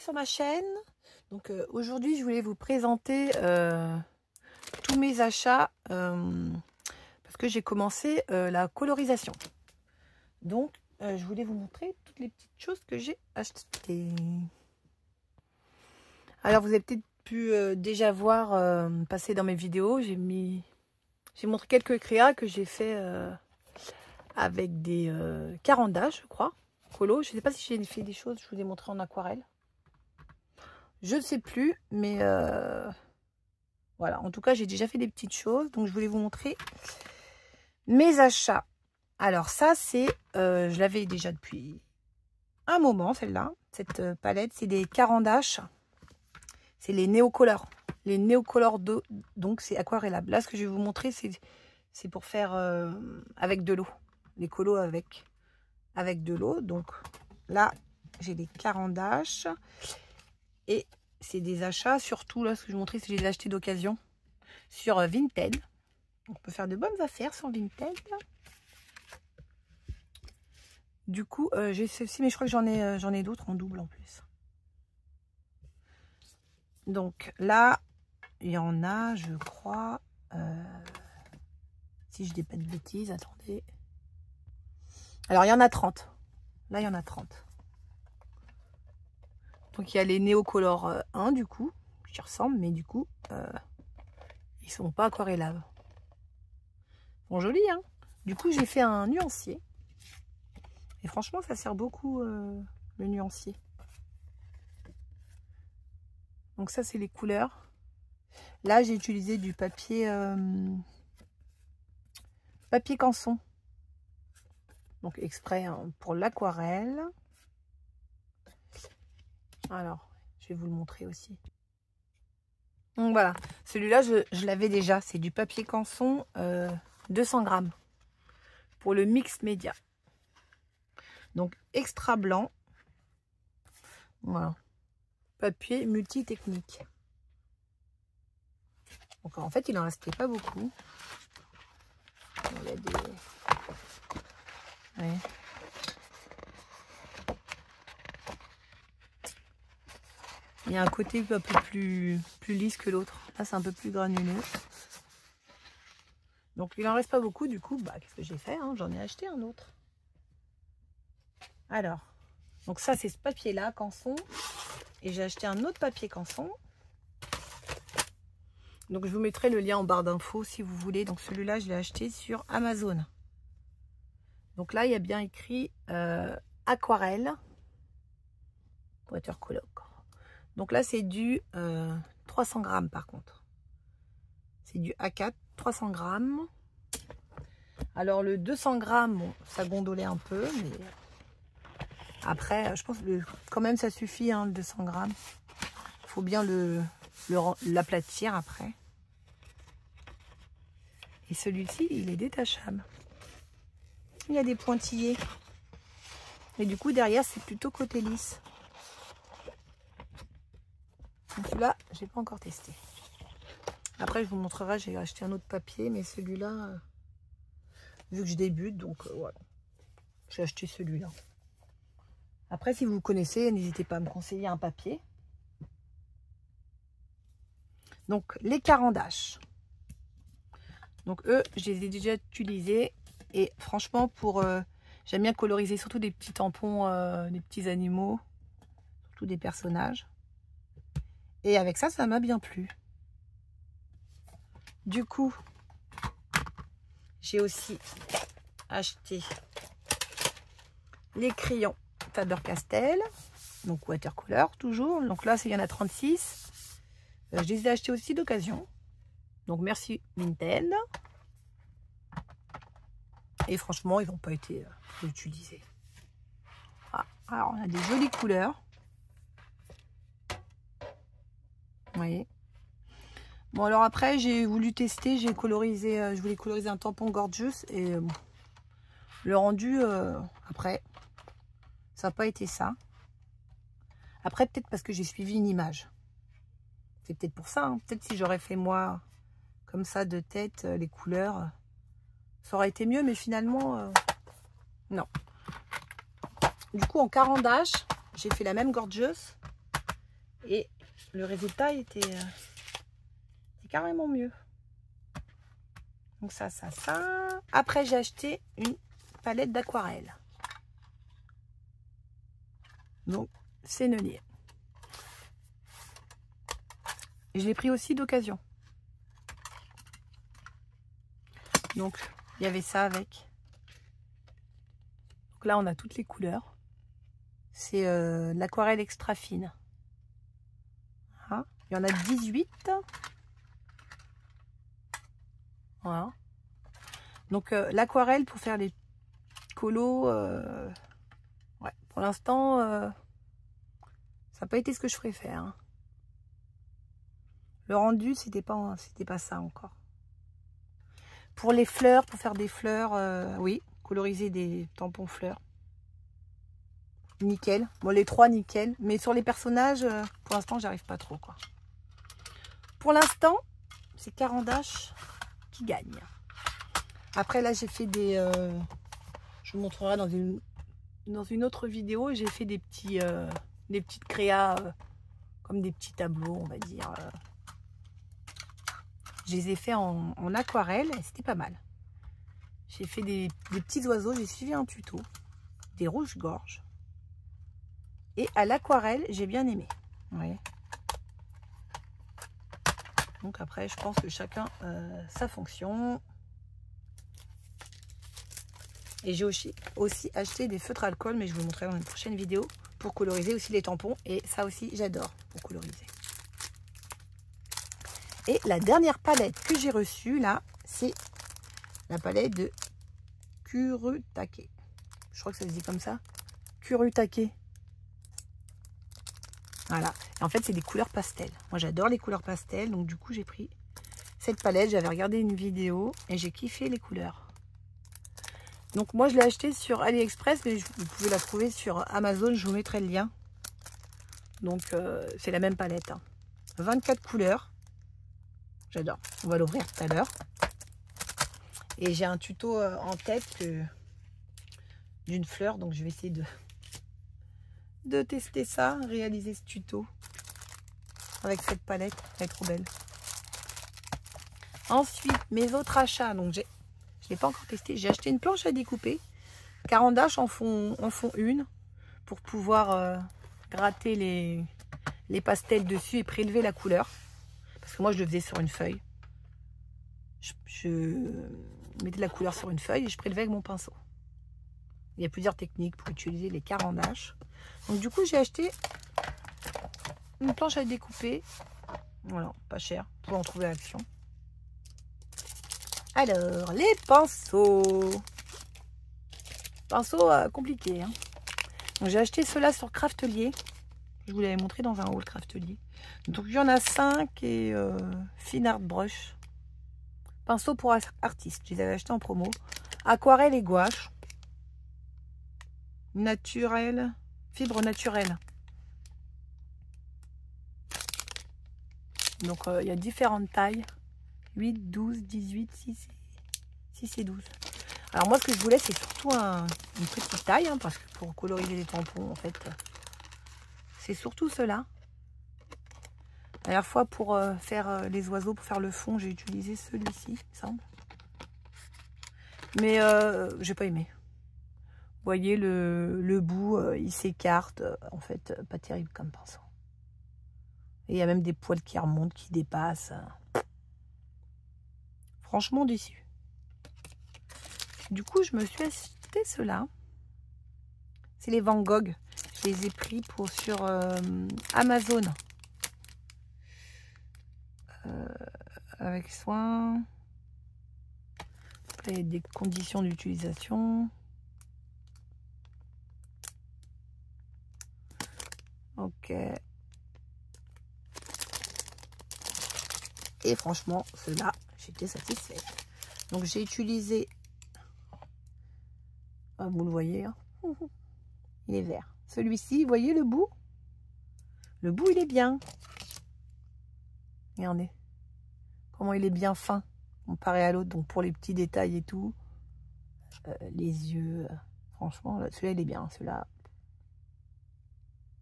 sur ma chaîne. Donc aujourd'hui je voulais vous présenter tous mes achats parce que j'ai commencé la colorisation. Donc je voulais vous montrer toutes les petites choses que j'ai achetées. Alors vous avez peut-être pu déjà voir passer dans mes vidéos, j'ai montré quelques créas que j'ai fait avec des carandas, je crois, colo. Je ne sais pas si j'ai fait des choses, je vous ai montré en aquarelle. Je ne sais plus, mais voilà. En tout cas, j'ai déjà fait des petites choses, donc je voulais vous montrer mes achats. Alors ça, c'est, je l'avais déjà depuis un moment, celle-là, cette palette, c'est des carandaches. C'est les néocolores. Les néocolores d'eau, donc c'est aquarellable. Là, ce que je vais vous montrer, c'est pour faire avec de l'eau. Les colos avec de l'eau. Donc là, j'ai des carandaches. Et c'est des achats, surtout là, ce que je vous montrais, c'est que je les ai achetés d'occasion sur Vinted. On peut faire de bonnes affaires sur Vinted. Du coup, j'ai celle-ci, mais je crois que j'en ai d'autres en double en plus. Donc là, il y en a, je crois, si je dis pas de bêtises, attendez. Alors, il y en a 30. Là, il y en a 30. Donc, il y a les néocolores 1, du coup, qui ressemblent, mais du coup, ils sont pas aquarellables. Bon, joli, hein. Du coup, j'ai fait un nuancier. Et franchement, ça sert beaucoup, le nuancier. Donc ça, c'est les couleurs. Là, j'ai utilisé du papier canson. Donc exprès hein, pour l'aquarelle. Alors, je vais vous le montrer aussi. Donc voilà, celui-là, je l'avais déjà. C'est du papier canson 200 grammes pour le mix média. Donc extra blanc. Voilà. Papier multi-technique. Donc en fait, il en restait pas beaucoup. Il y a des... Ouais. Il y a un côté un peu plus lisse que l'autre. Là, c'est un peu plus granuleux. Donc, il en reste pas beaucoup. Du coup, bah, qu'est-ce que j'ai fait hein, j'en ai acheté un autre. Alors, donc ça, c'est ce papier-là, canson. Et j'ai acheté un autre papier canson. Donc, je vous mettrai le lien en barre d'infos si vous voulez. Donc, celui-là, je l'ai acheté sur Amazon. Donc là, il y a bien écrit aquarelle. Watercolor. Donc là, c'est du 300 grammes par contre. C'est du A4, 300 grammes. Alors le 200 grammes, bon, ça gondolait un peu, mais après, je pense que quand même ça suffit, hein, le 200 grammes. Il faut bien l'aplatir après. Et celui-ci, il est détachable. Il y a des pointillés. Et du coup, derrière, c'est plutôt côté lisse. Donc celui-là, j'ai pas encore testé. Après, je vous montrerai, j'ai acheté un autre papier, mais celui-là, vu que je débute, donc voilà. J'ai acheté celui-là. Après, si vous connaissez, n'hésitez pas à me conseiller un papier. Donc, les carandaches. Donc, eux, je les ai déjà utilisés. Et franchement, j'aime bien coloriser surtout des petits tampons, des petits animaux, surtout des personnages. Et avec ça, ça m'a bien plu. Du coup, j'ai aussi acheté les crayons Faber-Castell, donc watercolor toujours. Donc là, il y en a 36. Je les ai achetés aussi d'occasion. Donc merci Vinted. Et franchement, ils n'ont pas été utilisés. Ah, alors, on a des jolies couleurs. Vous voyez. Bon, alors après, j'ai voulu tester, j'ai colorisé, je voulais coloriser un tampon Gorgeous et bon, le rendu, après, ça n'a pas été ça. Après, peut-être parce que j'ai suivi une image. C'est peut-être pour ça, hein. Peut-être si j'aurais fait moi, comme ça, de tête, les couleurs, ça aurait été mieux, mais finalement, non. Du coup, en carandache, j'ai fait la même Gorgeous. Et le résultat était carrément mieux. Donc ça. Après, j'ai acheté une palette d'aquarelle. Donc, c'est Nenier. Je l'ai pris aussi d'occasion. Donc, il y avait ça avec. Donc là, on a toutes les couleurs. C'est l'aquarelle extra fine. Voilà. Il y en a 18. Voilà. Donc, l'aquarelle pour faire les colos, ouais, pour l'instant, ça n'a pas été ce que je préfère. Hein. Le rendu, c'était pas ça encore. Pour les fleurs, pour faire des fleurs, oui, coloriser des tampons fleurs. Nickel. Bon, les 3, nickel. Mais sur les personnages, pour l'instant, j'arrive pas trop, quoi. Pour l'instant, c'est Caran d'Ache qui gagne. Après, là, j'ai fait des... je vous montrerai dans une autre vidéo. J'ai fait des petites créas, comme des petits tableaux, on va dire. Je les ai fait en aquarelle et c'était pas mal. J'ai fait des petits oiseaux. J'ai suivi un tuto. Des rouges-gorges. Et à l'aquarelle, j'ai bien aimé. Vous voyez. Donc après, je pense que chacun sa fonction. Et j'ai aussi acheté des feutres alcool, mais je vous le montrerai dans une prochaine vidéo, pour coloriser aussi les tampons. Et ça aussi, j'adore pour coloriser. Et la dernière palette que j'ai reçue, là, c'est la palette de Kurutake. Je crois que ça se dit comme ça. Kurutake. Voilà. Et en fait, c'est des couleurs pastel. Moi, j'adore les couleurs pastel. Donc, du coup, j'ai pris cette palette. J'avais regardé une vidéo et j'ai kiffé les couleurs. Donc, moi, je l'ai acheté sur AliExpress, mais vous pouvez la trouver sur Amazon. Je vous mettrai le lien. Donc, c'est la même palette. Hein. 24 couleurs. J'adore. On va l'ouvrir tout à l'heure. Et j'ai un tuto en tête d'une fleur. Donc, je vais essayer de tester ça, réaliser ce tuto avec cette palette. Elle est trop belle. Ensuite, mes autres achats. Donc, je ne l'ai pas encore testé. J'ai acheté une planche à découper. Caran d'Ache en font une pour pouvoir gratter les pastels dessus et prélever la couleur. Parce que moi, je le faisais sur une feuille. Je mettais de la couleur sur une feuille et je prélevais avec mon pinceau. Il y a plusieurs techniques pour utiliser les Caran d'Ache. Donc, du coup, j'ai acheté une planche à découper. Voilà, pas cher. Vous pouvez en trouver à Action. Alors, les pinceaux. Pinceaux compliqués. Hein. J'ai acheté ceux-là sur Craftelier. Je vous l'avais montré dans un haul Craftelier. Donc, il y en a 5 et Fine Art Brush. Pinceaux pour artistes. Je les avais achetés en promo. Aquarelle et gouache. Naturel. Fibre naturelle. Donc, il y a différentes tailles. 8, 12, 18, 6 et 12. Alors, moi, ce que je voulais, c'est surtout une petite taille. Hein, parce que pour coloriser les tampons, en fait, c'est surtout cela. La dernière fois, pour faire les oiseaux, pour faire le fond, j'ai utilisé celui-ci, il me semble. Mais j'ai pas aimé. Vous voyez, le bout, il s'écarte. En fait, pas terrible comme pinceau. Et il y a même des poils qui remontent, qui dépassent. Franchement déçu. Du coup, je me suis acheté ceux-là. C'est les Van Gogh. Je les ai pris sur Amazon. Avec soin. Là, il y a des conditions d'utilisation. Ok. Et franchement, ceux-là, j'étais satisfaite. Donc, j'ai utilisé... Ah, vous le voyez, hein. Il est vert. Celui-ci, vous voyez le bout? Le bout, il est bien. Regardez. Comment il est bien fin comparé à l'autre. Donc, pour les petits détails et tout. Les yeux. Franchement, celui-là, il est bien. Celui-là.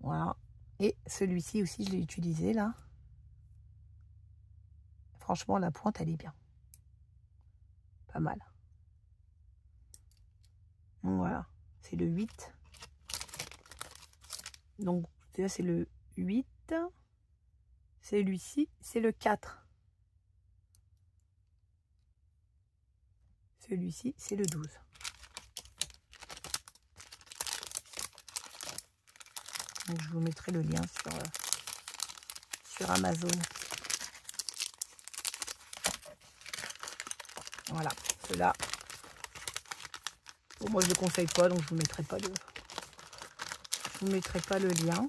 Voilà. Et celui-ci aussi, je l'ai utilisé là. Franchement, la pointe, elle est bien. Pas mal. Donc, voilà, c'est le 8. Donc, c'est le 8. Celui-ci, c'est le 4. Celui-ci, c'est le 12. Donc, je vous mettrai le lien sur Amazon. Voilà, ceux-là. Bon, moi, je ne le conseille pas, donc je ne vous mettrai pas le lien.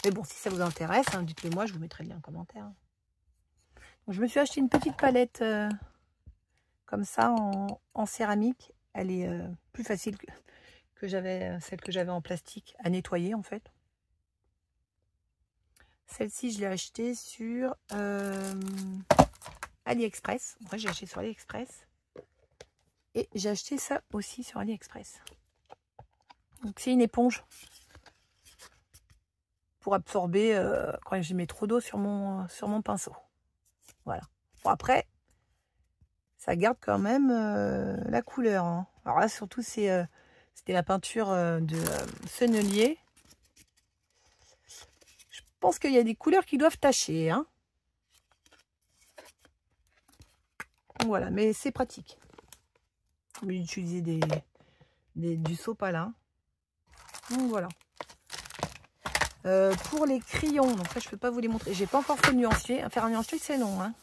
Mais bon, si ça vous intéresse, hein, dites-le moi, je vous mettrai le lien en commentaire. Donc, je me suis acheté une petite palette comme ça en céramique. Elle est plus facile que celle que j'avais en plastique à nettoyer en fait. Celle-ci, je l'ai achetée sur AliExpress. Moi, j'ai acheté sur AliExpress. Et j'ai acheté ça aussi sur AliExpress. Donc, c'est une éponge pour absorber quand je mets trop d'eau sur mon pinceau. Voilà. Bon, après, ça garde quand même la couleur. Hein. Alors là, surtout, c'était la peinture de Sennelier. Je pense qu'il y a des couleurs qui doivent tacher. Hein. Voilà, mais c'est pratique. On peut utiliser du sopalin. Donc voilà. Pour les crayons, donc là je peux pas vous les montrer. J'ai pas encore fait le nuancier. Faire un nuancier c'est long. Hein.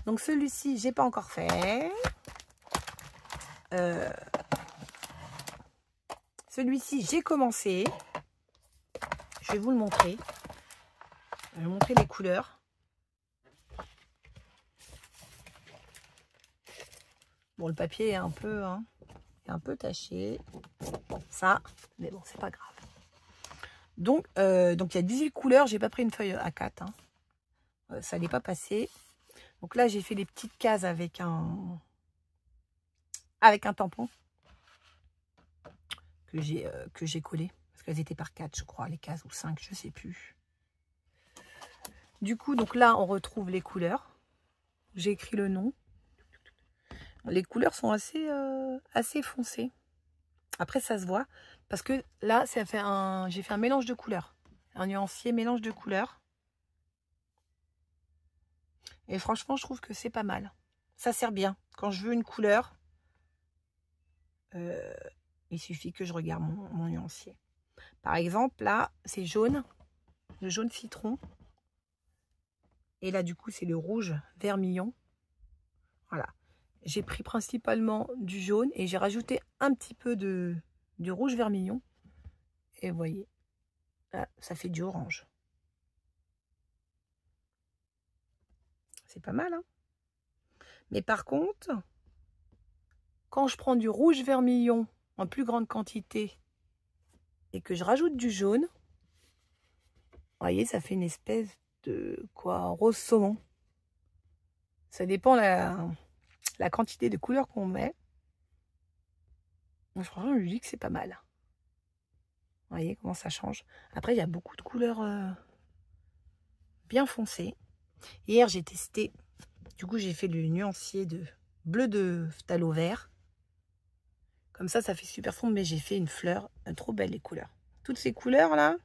Donc celui-ci j'ai pas encore fait. Celui-ci j'ai commencé. Je vais vous le montrer. Je vais vous montrer les couleurs. Bon, le papier est un peu taché. Ça, mais bon, c'est pas grave. Donc il y a 18 couleurs. J'ai pas pris une feuille A4. Hein. Ça n'est pas passé. Donc là, j'ai fait des petites cases avec un tampon que j'ai collé. Parce qu'elles étaient par 4, je crois, les cases, ou 5, je sais plus. Du coup, donc là, on retrouve les couleurs. J'ai écrit le nom. Les couleurs sont assez foncées. Après, ça se voit. Parce que là, j'ai fait un mélange de couleurs. Un nuancier mélange de couleurs. Et franchement, je trouve que c'est pas mal. Ça sert bien. Quand je veux une couleur, il suffit que je regarde mon nuancier. Par exemple, là, c'est jaune. Le jaune citron. Et là, du coup, c'est le rouge vermillon. Voilà. J'ai pris principalement du jaune et j'ai rajouté un petit peu de rouge vermillon. Et vous voyez, là, ça fait du orange. C'est pas mal, hein? Mais par contre, quand je prends du rouge vermillon en plus grande quantité et que je rajoute du jaune, vous voyez, ça fait une espèce de rose saumon. Ça dépend la quantité de couleurs qu'on met. Donc, franchement, je lui dis que c'est pas mal. Vous voyez comment ça change. Après, il y a beaucoup de couleurs bien foncées. Hier, j'ai testé. Du coup, j'ai fait le nuancier de bleu de phthalo vert. Comme ça fait super sombre, mais j'ai fait une fleur. Trop belle les couleurs. Toutes ces couleurs là.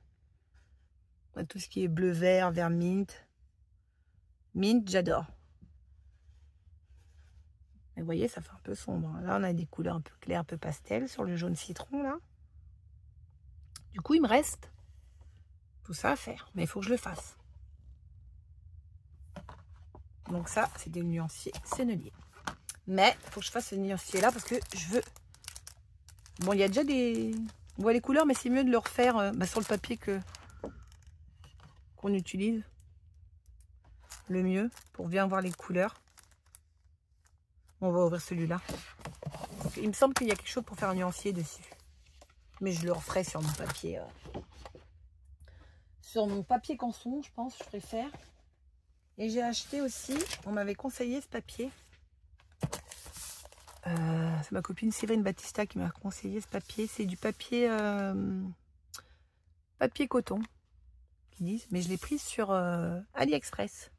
Tout ce qui est bleu vert, vert mint. Mint, j'adore. Mais vous voyez, ça fait un peu sombre. Là, on a des couleurs un peu claires, un peu pastel sur le jaune citron là. Du coup, il me reste tout ça à faire. Mais il faut que je le fasse. Donc ça, c'est des nuanciers Sennelier. Mais il faut que je fasse ce nuancier là parce que je veux... Bon, il y a déjà des... On voit les couleurs, mais c'est mieux de le refaire sur le papier qu'on utilise. Le mieux pour bien voir les couleurs. On va ouvrir celui-là. Il me semble qu'il y a quelque chose pour faire un nuancier dessus. Mais je le referai sur mon papier. Sur mon papier canson, je pense, je préfère. Et j'ai acheté aussi, on m'avait conseillé ce papier. c'est ma copine Séverine Battista qui m'a conseillé ce papier. C'est du papier papier coton, qu'ils disent. Mais je l'ai pris sur AliExpress.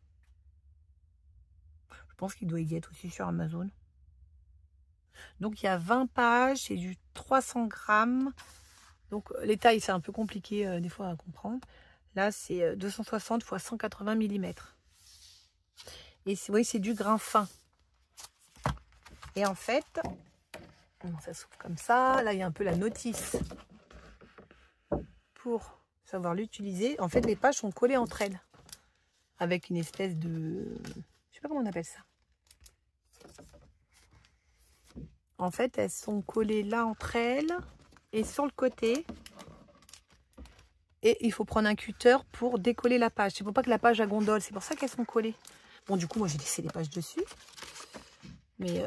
Je pense qu'il doit y être aussi sur Amazon. Donc il y a 20 pages, c'est du 300 grammes. Donc les tailles, c'est un peu compliqué des fois à comprendre. Là, c'est 260 x 180 mm. Et oui, c'est du grain fin. Et en fait, ça s'ouvre comme ça. Là, il y a un peu la notice pour savoir l'utiliser. En fait, les pages sont collées entre elles avec une espèce de... Je sais pas comment on appelle ça. En fait, elles sont collées là entre elles et sur le côté. Et il faut prendre un cutter pour décoller la page. C'est pour pas que la page à gondole. C'est pour ça qu'elles sont collées. Bon, du coup, moi, j'ai laissé les pages dessus. Mais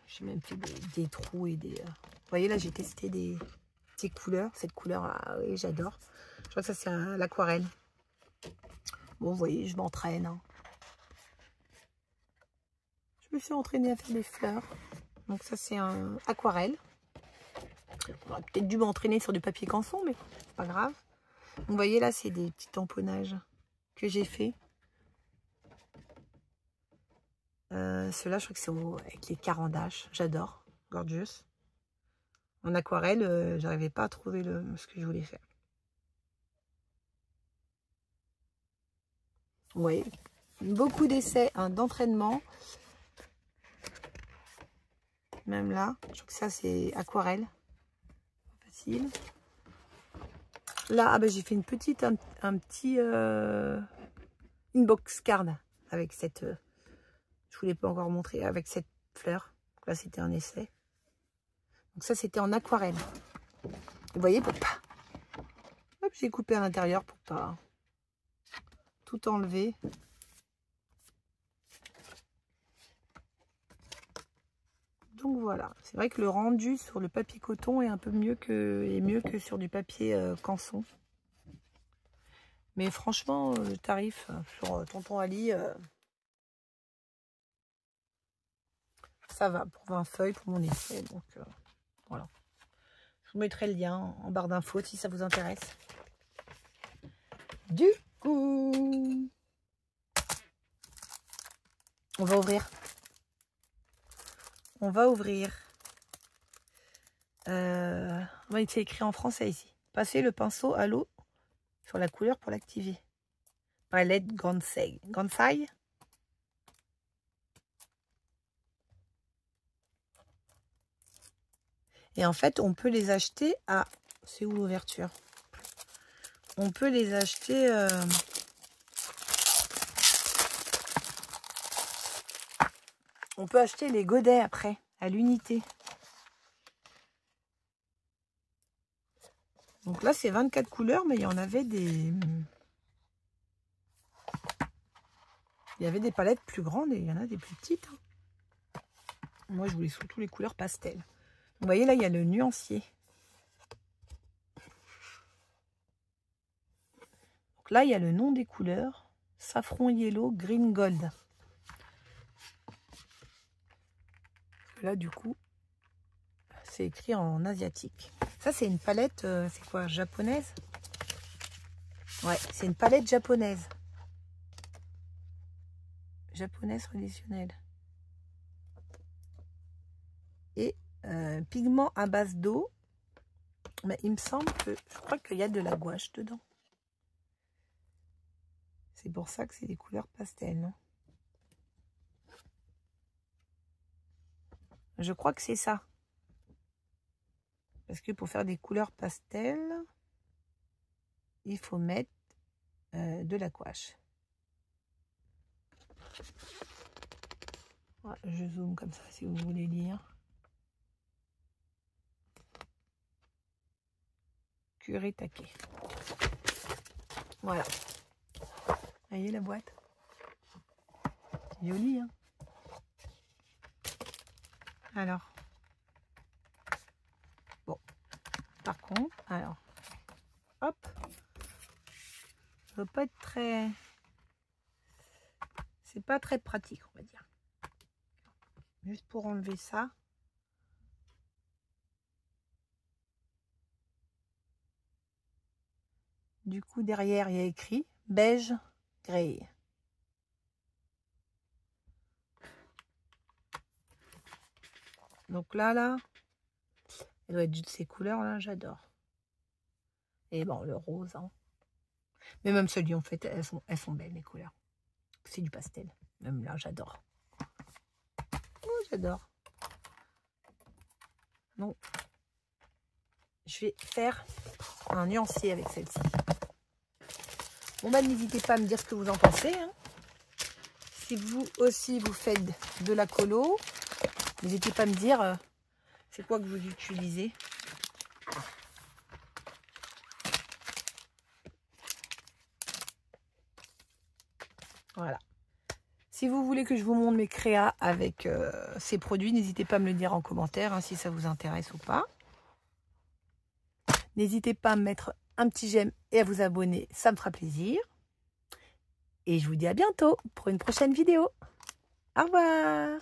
j'ai même fait des trous et des... Vous voyez, là, j'ai testé des couleurs. Cette couleur, ah, oui, j'adore. Je crois que ça, c'est l'aquarelle. Bon, vous voyez, je m'entraîne. Hein. Je me suis entraînée à faire des fleurs. Donc ça, c'est un aquarelle. J'aurais peut-être dû m'entraîner sur du papier canson, mais c'est pas grave. Donc, vous voyez, là, c'est des petits tamponnages que j'ai fait. Ceux-là, je crois que c'est avec les carandaches. J'adore. Gorgeous. En aquarelle, j'arrivais pas à trouver ce que je voulais faire. Oui, beaucoup d'essais, hein, d'entraînement. Même là, je crois que ça, c'est aquarelle. Facile. Là, ah ben, j'ai fait une petite, un petit inbox card avec cette... je ne vous l'ai pas encore montré, avec cette fleur. Donc là, c'était un essai. Donc ça, c'était en aquarelle. Vous voyez, pour pas... Hop, j'ai coupé à l'intérieur pour pas tout enlever. Donc voilà, c'est vrai que le rendu sur le papier coton est un peu mieux que sur du papier canson. Mais franchement, le tarif sur Tonton Ali, ça va pour 20 feuilles pour mon essai. Donc voilà. Je vous mettrai le lien en barre d'infos si ça vous intéresse. Du coup, on va ouvrir. On va ouvrir. Il est écrit en français ici. Passez le pinceau à l'eau sur la couleur pour l'activer. Palette Gansai. Gansai. Et en fait, on peut les acheter à... C'est où l'ouverture? On peut les acheter... On peut acheter les godets après, à l'unité. Donc là, c'est 24 couleurs, mais il y en avait des... Il y avait des palettes plus grandes et il y en a des plus petites. Moi, je voulais surtout les couleurs pastel. Vous voyez, là, il y a le nuancier. Donc là, il y a le nom des couleurs. Safran, yellow, green, gold. Là, du coup, c'est écrit en asiatique. Ça, c'est une palette, c'est quoi, japonaise? Ouais, c'est une palette japonaise. Japonaise traditionnelle. Et pigment à base d'eau. Mais il me semble que, je crois qu'il y a de la gouache dedans. C'est pour ça que c'est des couleurs pastel, non? Je crois que c'est ça. Parce que pour faire des couleurs pastel, il faut mettre de la gouache. Ouais, je zoome comme ça si vous voulez lire. Curé taqué. Voilà. Vous voyez la boîte? C'est joli, hein? Alors. Bon. Par contre, alors. Hop. Ça va pas être très... C'est pas très pratique, on va dire. Juste pour enlever ça. Du coup, derrière, il y a écrit beige grey. Donc là, elle doit être de ces couleurs-là, j'adore. Et bon, le rose, hein. Mais même celles-ci, en fait, elles sont belles, les couleurs. C'est du pastel. Même là, j'adore. Oh, j'adore. Donc, je vais faire un nuancier avec celle-ci. Bon, bah, n'hésitez pas à me dire ce que vous en pensez, hein. Si vous aussi, vous faites de la colo, n'hésitez pas à me dire c'est quoi que vous utilisez. Voilà. Si vous voulez que je vous montre mes créas avec ces produits, n'hésitez pas à me le dire en commentaire, hein, si ça vous intéresse ou pas. N'hésitez pas à me mettre un petit j'aime et à vous abonner, ça me fera plaisir. Et je vous dis à bientôt pour une prochaine vidéo. Au revoir!